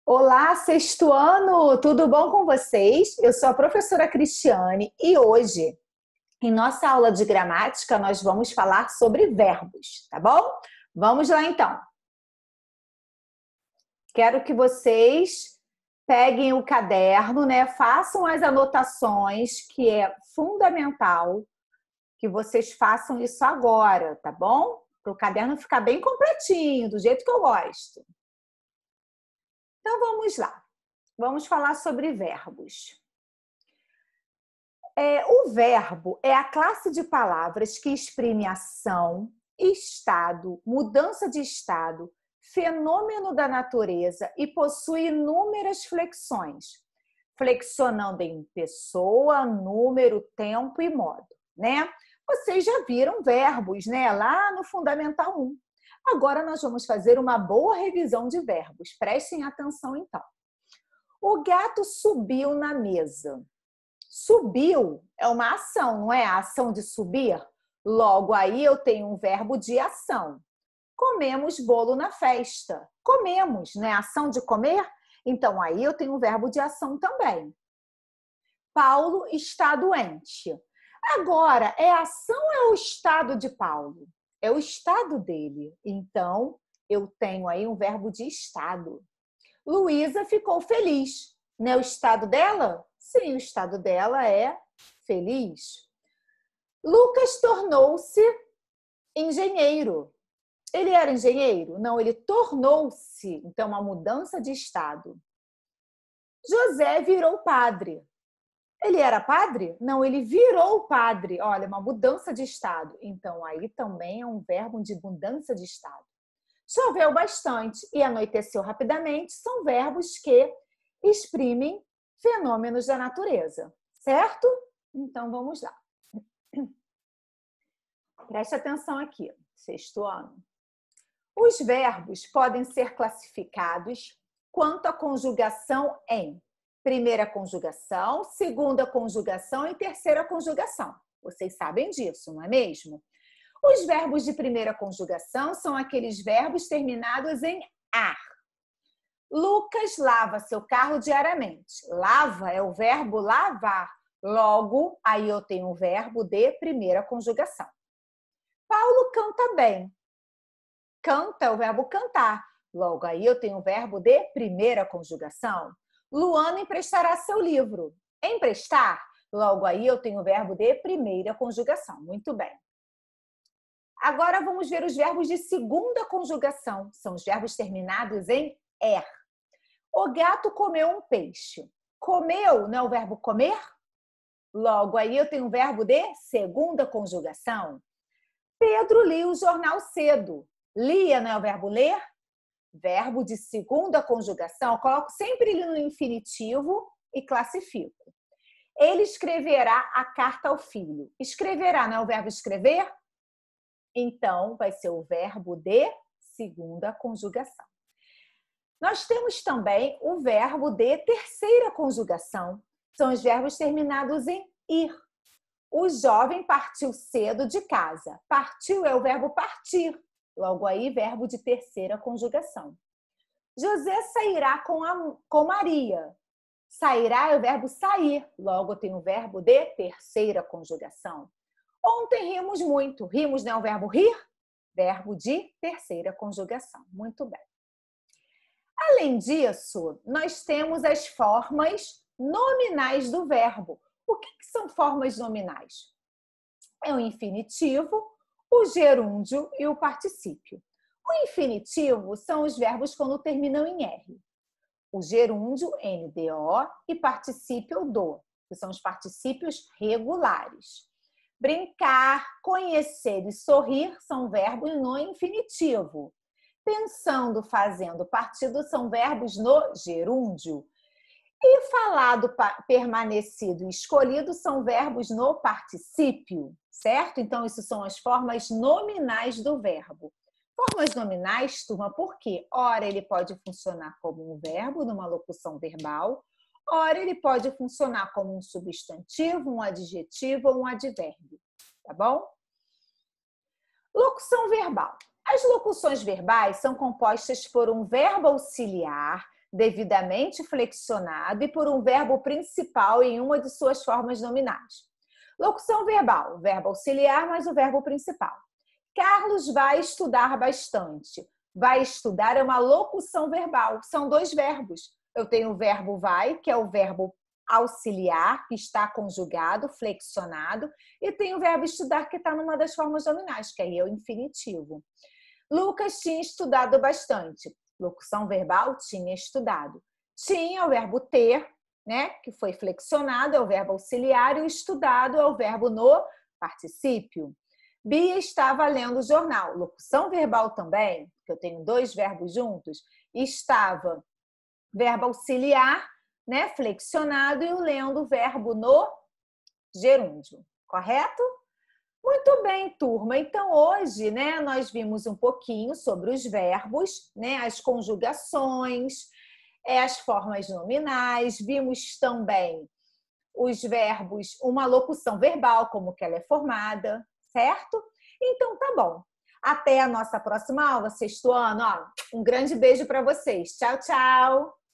Olá, sexto ano! Tudo bom com vocês? Eu sou a professora Cristiane e hoje, em nossa aula de gramática, nós vamos falar sobre verbos, tá bom? Vamos lá então. Quero que vocês peguem o caderno, né? Façam as anotações, que é fundamental que vocês façam isso agora, tá bom? Para o caderno ficar bem completinho, do jeito que eu gosto. Então vamos lá. Vamos falar sobre verbos. O verbo é a classe de palavras que exprime ação, estado, mudança de estado, fenômeno da natureza e possui inúmeras flexões, flexionando em pessoa, número, tempo e modo, né? Vocês já viram verbos, né? Lá no Fundamental 1. Agora nós vamos fazer uma boa revisão de verbos. Prestem atenção então. O gato subiu na mesa. Subiu é uma ação, não é? A ação de subir. Logo aí eu tenho um verbo de ação. Comemos bolo na festa. Comemos, né? Ação de comer. Então aí eu tenho um verbo de ação também. Paulo está doente. Agora, é a ação ou é o estado de Paulo? É o estado dele. Então eu tenho aí um verbo de estado. Luísa ficou feliz. Não é o estado dela? Sim, o estado dela é feliz. Lucas tornou-se engenheiro. Ele era engenheiro? Não, ele tornou-se. Então, uma mudança de estado. José virou padre. Ele era padre? Não, ele virou padre. Olha, uma mudança de estado. Então, aí também é um verbo de mudança de estado. Choveu bastante e anoiteceu rapidamente são verbos que exprimem fenômenos da natureza, certo? Então, vamos lá. Preste atenção aqui, sexto ano. Os verbos podem ser classificados quanto à conjugação em primeira conjugação, segunda conjugação e terceira conjugação. Vocês sabem disso, não é mesmo? Os verbos de primeira conjugação são aqueles verbos terminados em ar. Lucas lava seu carro diariamente. Lava é o verbo lavar. Logo, aí eu tenho o verbo de primeira conjugação. Paulo canta bem. Canta é o verbo cantar. Logo, aí eu tenho o verbo de primeira conjugação. Luana emprestará seu livro. Emprestar. Logo, aí eu tenho o verbo de primeira conjugação. Muito bem. Agora vamos ver os verbos de segunda conjugação. São os verbos terminados em er. O gato comeu um peixe. Comeu não é o verbo comer? Logo, aí eu tenho o verbo de segunda conjugação. Pedro lia o jornal cedo. Lia não é o verbo ler? Verbo de segunda conjugação. Eu coloco sempre ele no infinitivo e classifico. Ele escreverá a carta ao filho. Escreverá não é o verbo escrever? Então, vai ser o verbo de segunda conjugação. Nós temos também o verbo de terceira conjugação. São os verbos terminados em ir. O jovem partiu cedo de casa. Partiu é o verbo partir. Logo aí, verbo de terceira conjugação. José sairá com Maria. Sairá é o verbo sair. Logo, eu tenho o verbo de terceira conjugação. Ontem rimos muito. Rimos não é o verbo rir? Verbo de terceira conjugação. Muito bem. Além disso, nós temos as formas nominais do verbo. O que são formas nominais? É o infinitivo, o gerúndio e o particípio. O infinitivo são os verbos quando terminam em R. O gerúndio, NDO, e particípio, do, que são os particípios regulares. Brincar, conhecer e sorrir são verbos no infinitivo. Pensando, fazendo, partido são verbos no gerúndio. E falado, permanecido e escolhido são verbos no particípio, certo? Então, isso são as formas nominais do verbo. Formas nominais, turma, por quê? Ora, ele pode funcionar como um verbo numa locução verbal, ora, ele pode funcionar como um substantivo, um adjetivo ou um advérbio, tá bom? Locução verbal. As locuções verbais são compostas por um verbo auxiliar devidamente flexionado e por um verbo principal em uma de suas formas nominais. Locução verbal, o verbo auxiliar mais o verbo principal. Carlos vai estudar bastante. Vai estudar é uma locução verbal, são dois verbos. Eu tenho o verbo vai, que é o verbo auxiliar, que está conjugado, flexionado, e tenho o verbo estudar, que está numa das formas nominais, que aí é o infinitivo. Lucas tinha estudado bastante. Locução verbal, tinha estudado. Tinha o verbo ter, né, que foi flexionado, é o verbo auxiliar, e o estudado é o verbo no particípio. Bia estava lendo o jornal. Locução verbal também, que eu tenho dois verbos juntos, estava, verbo auxiliar, né, flexionado, e o lendo, verbo no gerúndio. Correto? Muito bem, turma. Então, hoje, né, nós vimos um pouquinho sobre os verbos, né, as conjugações, as formas nominais, vimos também os verbos, uma locução verbal, como que ela é formada, certo? Então, tá bom. Até a nossa próxima aula, sexto ano. Ó, um grande beijo para vocês. Tchau, tchau!